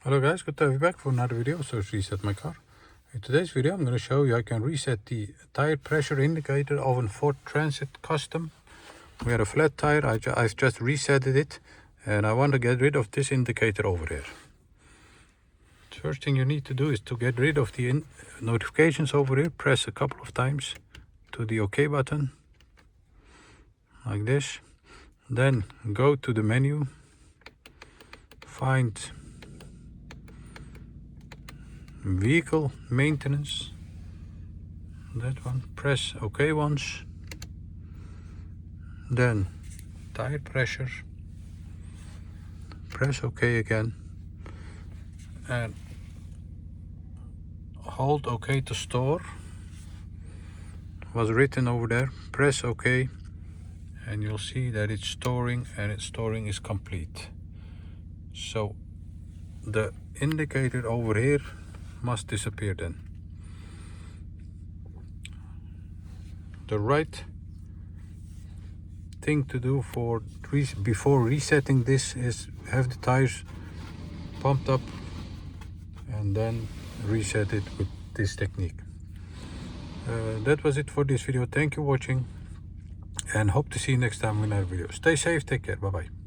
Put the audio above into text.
Hello guys, good to have you back for another video. So let's reset my car. In today's video I'm going to show you I can reset the tire pressure indicator of a Ford Transit Custom. We had a flat tire, I've just reset it and I want to get rid of this indicator over here. First thing you need to do is to get rid of the notifications over here. Press a couple of times to the OK button, like this. Then go to the menu, find vehicle maintenance, that one, press OK once, then tire pressure, press OK again, and hold OK to store. Was written over there. Press OK and you'll see that it's storing, and its storing is complete. So the indicator over here must disappear then. The right thing to do before resetting this is have the tires pumped up and then reset it with this technique. That was it for this video. Thank you for watching and hope to see you next time in another video. Stay safe, take care, bye bye.